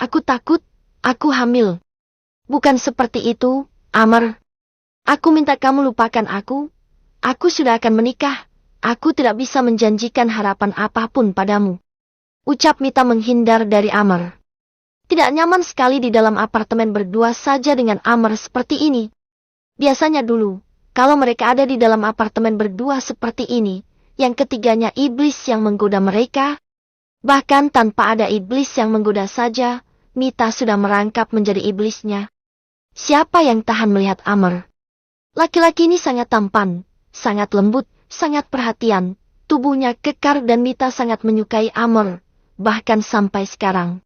Aku takut, aku hamil. Bukan seperti itu, Amar. Aku minta kamu lupakan aku. Aku sudah akan menikah. Aku tidak bisa menjanjikan harapan apapun padamu. Ucap Mita menghindar dari Amar. Tidak nyaman sekali di dalam apartemen berdua saja dengan Amar seperti ini. Biasanya dulu, kalau mereka ada di dalam apartemen berdua seperti ini, yang ketiganya iblis yang menggoda mereka. Bahkan tanpa ada iblis yang menggoda saja, Mita sudah merangkap menjadi iblisnya. Siapa yang tahan melihat Amar? Laki-laki ini sangat tampan, sangat lembut, sangat perhatian. Tubuhnya kekar dan Mita sangat menyukai Amar, bahkan sampai sekarang.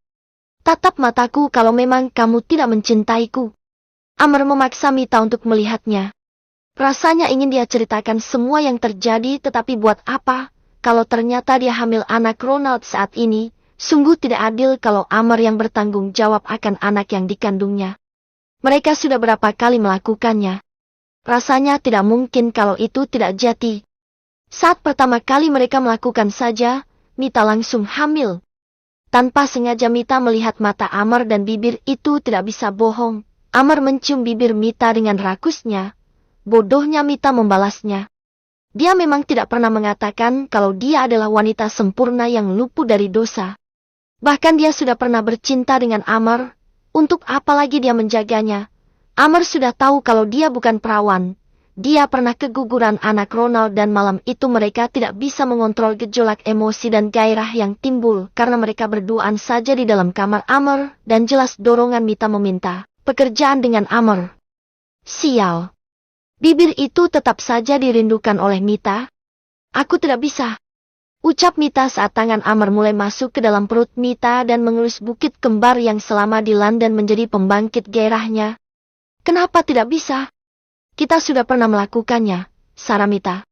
Tatap mataku kalau memang kamu tidak mencintaiku. Amar memaksa Mita untuk melihatnya. Rasanya ingin dia ceritakan semua yang terjadi, tetapi buat apa? Kalau ternyata dia hamil anak Ronald saat ini, sungguh tidak adil kalau Amar yang bertanggung jawab akan anak yang dikandungnya. Mereka sudah berapa kali melakukannya. Rasanya tidak mungkin kalau itu tidak jati. Saat pertama kali mereka melakukan saja, Mita langsung hamil. Tanpa sengaja Mita melihat mata Amar dan bibir itu tidak bisa bohong. Amar mencium bibir Mita dengan rakusnya. Bodohnya Mita membalasnya. Dia memang tidak pernah mengatakan kalau dia adalah wanita sempurna yang luput dari dosa. Bahkan dia sudah pernah bercinta dengan Amar. Untuk apa lagi dia menjaganya? Amar sudah tahu kalau dia bukan perawan. Dia pernah keguguran anak Ronald dan malam itu mereka tidak bisa mengontrol gejolak emosi dan gairah yang timbul karena mereka berduaan saja di dalam kamar Amar dan jelas dorongan Mita meminta pekerjaan dengan Amar. Sial. Bibir itu tetap saja dirindukan oleh Mita. Aku tidak bisa. Ucap Mita saat tangan Amar mulai masuk ke dalam perut Mita dan mengelus bukit kembar yang selama di London menjadi pembangkit gairahnya. Kenapa tidak bisa? Kita sudah pernah melakukannya, sara Mita.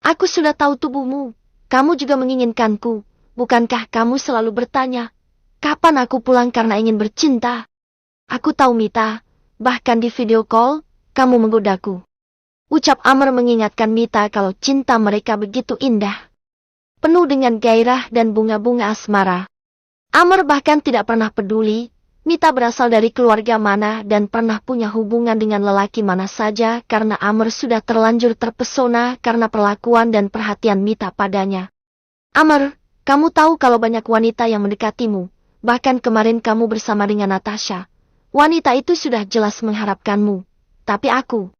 Aku sudah tahu tubuhmu. Kamu juga menginginkanku. Bukankah kamu selalu bertanya, kapan aku pulang karena ingin bercinta? Aku tahu Mita, bahkan di video call, kamu menggodaku. Ucap Amar mengingatkan Mita kalau cinta mereka begitu indah. Penuh dengan gairah dan bunga-bunga asmara. Amar bahkan tidak pernah peduli Mita berasal dari keluarga mana dan pernah punya hubungan dengan lelaki mana saja karena Amar sudah terlanjur terpesona karena perlakuan dan perhatian Mita padanya. Amar, kamu tahu kalau banyak wanita yang mendekatimu, bahkan kemarin kamu bersama dengan Natasha. Wanita itu sudah jelas mengharapkanmu. Tapi aku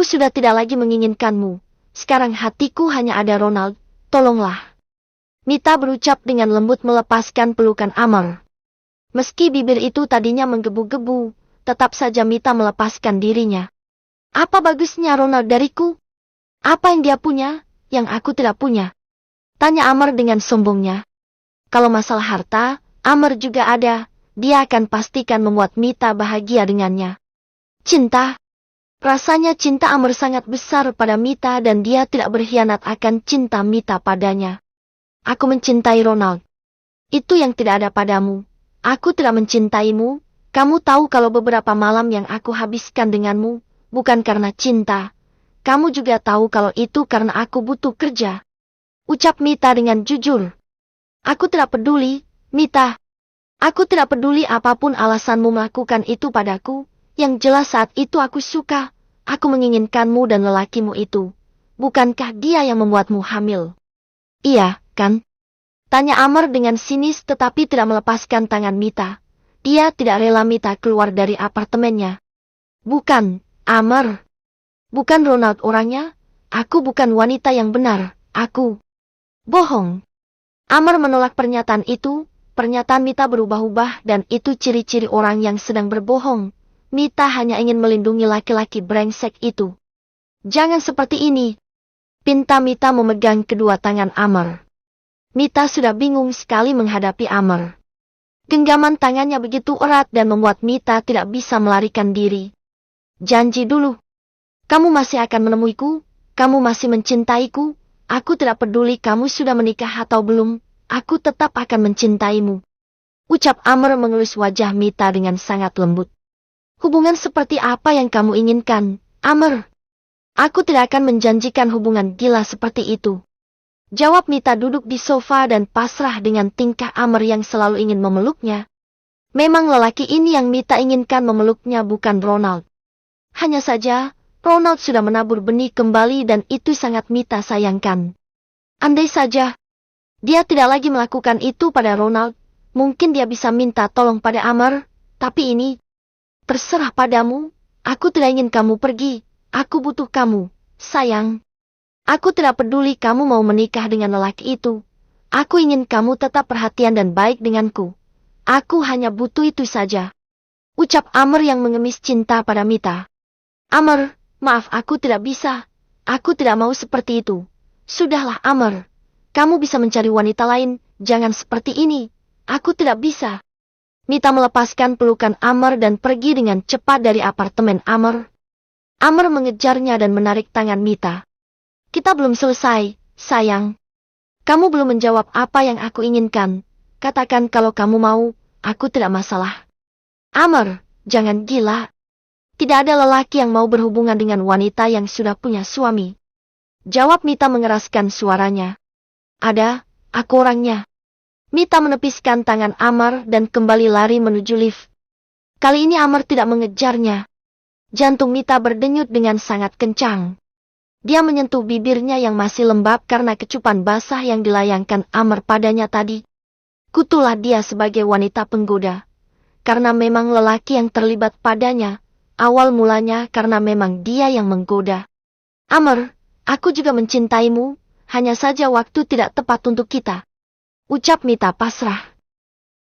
sudah tidak lagi menginginkanmu. Sekarang hatiku hanya ada Ronald, tolonglah. Mita berucap dengan lembut melepaskan pelukan Amar. Meski bibir itu tadinya menggebu-gebu, tetap saja Mita melepaskan dirinya. Apa bagusnya Ronald dariku? Apa yang dia punya, yang aku tidak punya? Tanya Amar dengan sombongnya. Kalau masalah harta, Amar juga ada, dia akan pastikan membuat Mita bahagia dengannya. Cinta? Rasanya cinta Amar sangat besar pada Mita dan dia tidak berkhianat akan cinta Mita padanya. Aku mencintai Ronald. Itu yang tidak ada padamu. Aku tidak mencintaimu. Kamu tahu kalau beberapa malam yang aku habiskan denganmu, bukan karena cinta. Kamu juga tahu kalau itu karena aku butuh kerja. Ucap Mita dengan jujur. Aku tidak peduli, Mita. Aku tidak peduli apapun alasanmu melakukan itu padaku. Yang jelas saat itu aku suka. Aku menginginkanmu dan lelakimu itu. Bukankah dia yang membuatmu hamil? Iya, kan? Tanya Amar dengan sinis tetapi tidak melepaskan tangan Mita. Dia tidak rela Mita keluar dari apartemennya. Bukan, Amar. Bukan Ronald orangnya. Aku bukan wanita yang benar. Aku bohong. Amar menolak pernyataan itu. Pernyataan Mita berubah-ubah dan itu ciri-ciri orang yang sedang berbohong. Mita hanya ingin melindungi laki-laki brengsek itu. Jangan seperti ini. Pinta Mita memegang kedua tangan Amar. Mita sudah bingung sekali menghadapi Amar. Genggaman tangannya begitu erat dan membuat Mita tidak bisa melarikan diri. Janji dulu. Kamu masih akan menemuiku? Kamu masih mencintaiku? Aku tidak peduli kamu sudah menikah atau belum. Aku tetap akan mencintaimu. Ucap Amar mengelus wajah Mita dengan sangat lembut. Hubungan seperti apa yang kamu inginkan, Amar? Aku tidak akan menjanjikan hubungan gila seperti itu. Jawab Mita duduk di sofa dan pasrah dengan tingkah Amar yang selalu ingin memeluknya. Memang lelaki ini yang Mita inginkan memeluknya bukan Ronald. Hanya saja, Ronald sudah menabur benih kembali dan itu sangat Mita sayangkan. Andai saja, dia tidak lagi melakukan itu pada Ronald, mungkin dia bisa minta tolong pada Amar, tapi ini, terserah padamu, aku tidak ingin kamu pergi, aku butuh kamu, sayang. Aku tidak peduli kamu mau menikah dengan lelaki itu, aku ingin kamu tetap perhatian dan baik denganku. Aku hanya butuh itu saja. Ucap Amar yang mengemis cinta pada Mita. Amar, maaf aku tidak bisa. Aku tidak mau seperti itu. Sudahlah Amar. Kamu bisa mencari wanita lain, jangan seperti ini. Aku tidak bisa. Mita melepaskan pelukan Amar dan pergi dengan cepat dari apartemen Amar. Amar mengejarnya dan menarik tangan Mita. Kita belum selesai, sayang. Kamu belum menjawab apa yang aku inginkan. Katakan kalau kamu mau, aku tidak masalah. Amar, jangan gila. Tidak ada lelaki yang mau berhubungan dengan wanita yang sudah punya suami. Jawab Mita mengeraskan suaranya. Ada, aku orangnya. Mita menepiskan tangan Amar dan kembali lari menuju lift. Kali ini Amar tidak mengejarnya. Jantung Mita berdenyut dengan sangat kencang. Dia menyentuh bibirnya yang masih lembab karena kecupan basah yang dilayangkan Amar padanya tadi. Kutulah dia sebagai wanita penggoda. Karena memang lelaki yang terlibat padanya, awal mulanya karena memang dia yang menggoda. Amar, aku juga mencintaimu, hanya saja waktu tidak tepat untuk kita. Ucap Mita pasrah.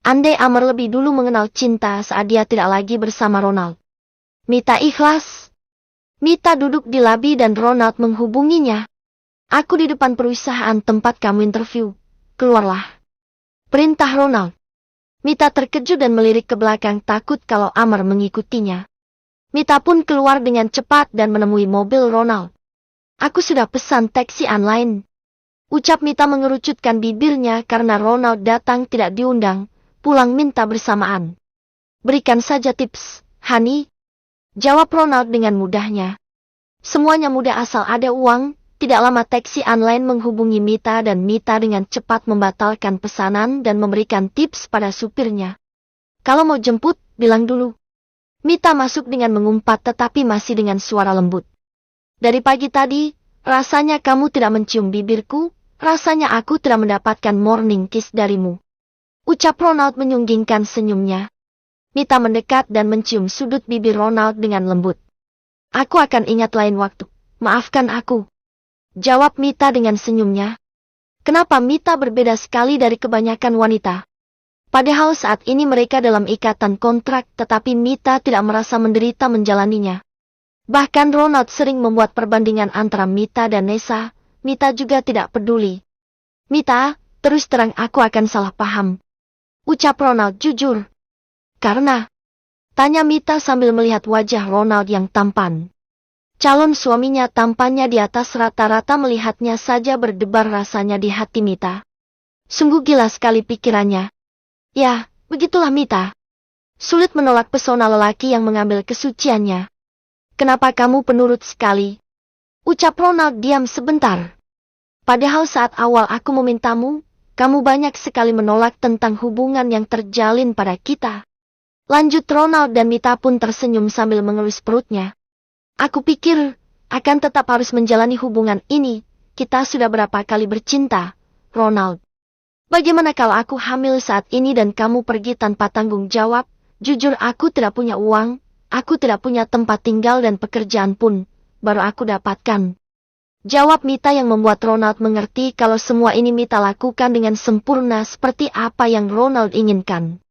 Andai Amar lebih dulu mengenal cinta saat dia tidak lagi bersama Ronald. Mita ikhlas. Mita duduk di labi dan Ronald menghubunginya. Aku di depan perusahaan tempat kamu interview. Keluarlah. Perintah Ronald. Mita terkejut dan melirik ke belakang takut kalau Amar mengikutinya. Mita pun keluar dengan cepat dan menemui mobil Ronald. Aku sudah pesan taksi online. Ucap Mita mengerucutkan bibirnya karena Ronald datang tidak diundang, pulang minta bersamaan. Berikan saja tips, Hani. Jawab Ronald dengan mudahnya. Semuanya mudah asal ada uang. Tidak lama taksi online menghubungi Mita dan Mita dengan cepat membatalkan pesanan dan memberikan tips pada supirnya. Kalau mau jemput, bilang dulu. Mita masuk dengan mengumpat tetapi masih dengan suara lembut. Dari pagi tadi, rasanya kamu tidak mencium bibirku, rasanya aku tidak mendapatkan morning kiss darimu. Ucap Ronald menyunggingkan senyumnya. Mita mendekat dan mencium sudut bibir Ronald dengan lembut. Aku akan ingat lain waktu, maafkan aku. Jawab Mita dengan senyumnya. Kenapa Mita berbeda sekali dari kebanyakan wanita? Padahal saat ini mereka dalam ikatan kontrak tetapi Mita tidak merasa menderita menjalaninya. Bahkan Ronald sering membuat perbandingan antara Mita dan Nessa, Mita juga tidak peduli. Mita, terus terang aku akan salah paham. Ucap Ronald jujur. Karena? Tanya Mita sambil melihat wajah Ronald yang tampan. Calon suaminya tampannya di atas rata-rata melihatnya saja berdebar rasanya di hati Mita. Sungguh gila sekali pikirannya. Ya, begitulah Mita. Sulit menolak pesona lelaki yang mengambil kesuciannya. Kenapa kamu penurut sekali? Ucap Ronald diam sebentar. Padahal saat awal aku memintamu, kamu banyak sekali menolak tentang hubungan yang terjalin pada kita. Lanjut Ronald dan Mita pun tersenyum sambil mengelus perutnya. Aku pikir, akan tetap harus menjalani hubungan ini, kita sudah berapa kali bercinta, Ronald. Bagaimana kalau aku hamil saat ini dan kamu pergi tanpa tanggung jawab? Jujur aku tidak punya uang, aku tidak punya tempat tinggal dan pekerjaan pun, baru aku dapatkan. Jawab Mita yang membuat Ronald mengerti kalau semua ini Mita lakukan dengan sempurna seperti apa yang Ronald inginkan.